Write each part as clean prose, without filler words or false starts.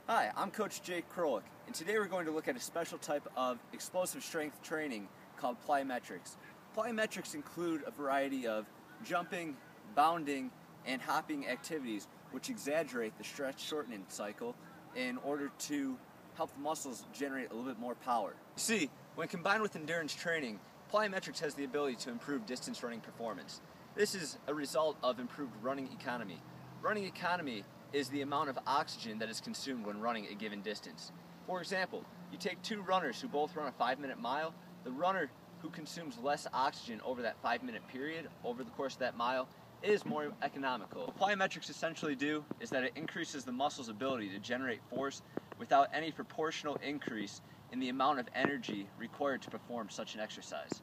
Hi, I'm Coach Jake Krolik, and today we're going to look at a special type of explosive strength training called plyometrics. Plyometrics include a variety of jumping, bounding, and hopping activities which exaggerate the stretch-shortening cycle in order to help the muscles generate a little bit more power. See, when combined with endurance training, plyometrics has the ability to improve distance running performance. This is a result of improved running economy. Running economy is the amount of oxygen that is consumed when running a given distance. For example, you take two runners who both run a 5-minute mile. The runner who consumes less oxygen over that 5-minute period, over the course of that mile, is more economical. What plyometrics essentially do is that it increases the muscle's ability to generate force without any proportional increase in the amount of energy required to perform such an exercise.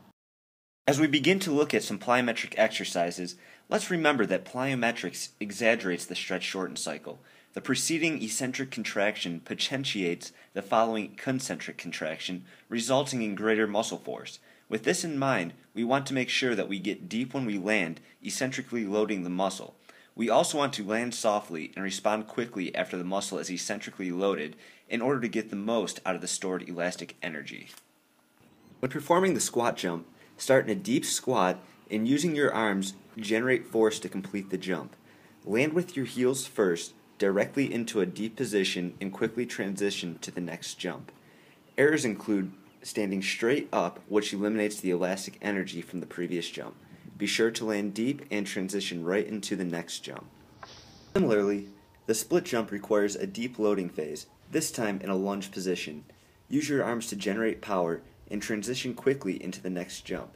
As we begin to look at some plyometric exercises, let's remember that plyometrics exaggerates the stretch-shorten cycle. The preceding eccentric contraction potentiates the following concentric contraction, resulting in greater muscle force. With this in mind, we want to make sure that we get deep when we land, eccentrically loading the muscle. We also want to land softly and respond quickly after the muscle is eccentrically loaded in order to get the most out of the stored elastic energy. When performing the squat jump, start in a deep squat and using your arms generate force to complete the jump. Land with your heels first, directly into a deep position and quickly transition to the next jump. Errors include standing straight up, which eliminates the elastic energy from the previous jump. Be sure to land deep and transition right into the next jump. Similarly, the split jump requires a deep loading phase, this time in a lunge position. Use your arms to generate power and transition quickly into the next jump.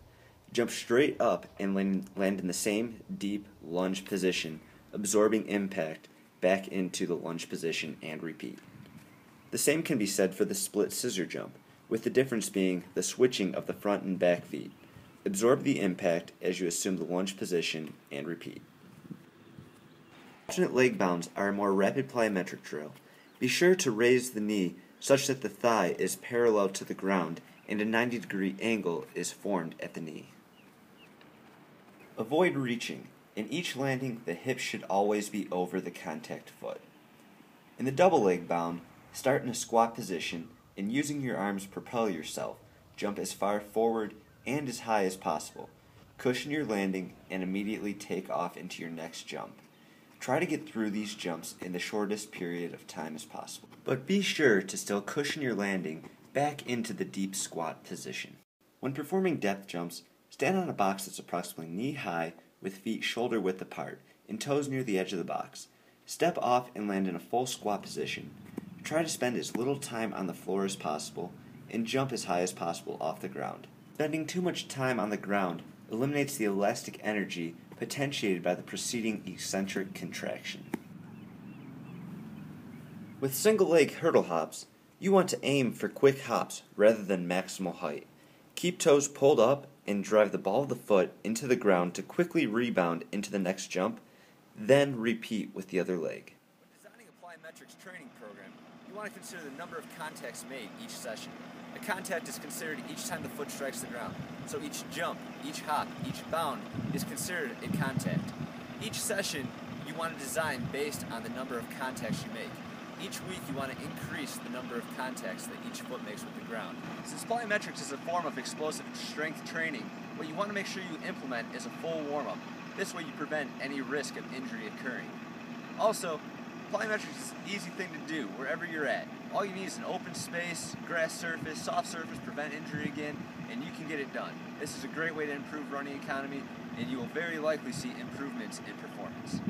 Jump straight up and land in the same deep lunge position, absorbing impact back into the lunge position and repeat. The same can be said for the split scissor jump, with the difference being the switching of the front and back feet. Absorb the impact as you assume the lunge position and repeat. Alternate leg bounds are a more rapid plyometric drill. Be sure to raise the knee such that the thigh is parallel to the ground and a 90-degree angle is formed at the knee. Avoid reaching. In each landing, the hips should always be over the contact foot. In the double leg bound, start in a squat position and using your arms propel yourself. Jump as far forward and as high as possible. Cushion your landing and immediately take off into your next jump. Try to get through these jumps in the shortest period of time as possible. But be sure to still cushion your landing back into the deep squat position. When performing depth jumps, stand on a box that's approximately knee-high with feet shoulder-width apart and toes near the edge of the box. Step off and land in a full squat position. Try to spend as little time on the floor as possible and jump as high as possible off the ground. Spending too much time on the ground eliminates the elastic energy potentiated by the preceding eccentric contraction. With single leg hurdle hops, you want to aim for quick hops rather than maximal height. Keep toes pulled up and drive the ball of the foot into the ground to quickly rebound into the next jump, then repeat with the other leg. When designing a plyometrics training program, you want to consider the number of contacts made each session. A contact is considered each time the foot strikes the ground, so each jump, each hop, each bound is considered a contact. Each session you want to design based on the number of contacts you make. Each week you want to increase the number of contacts that each foot makes with the ground. Since plyometrics is a form of explosive strength training, what you want to make sure you implement is a full warm-up. This way you prevent any risk of injury occurring. Also, plyometrics is an easy thing to do wherever you're at. All you need is an open space, grass surface, soft surface, prevent injury again, and you can get it done. This is a great way to improve running economy, and you will very likely see improvements in performance.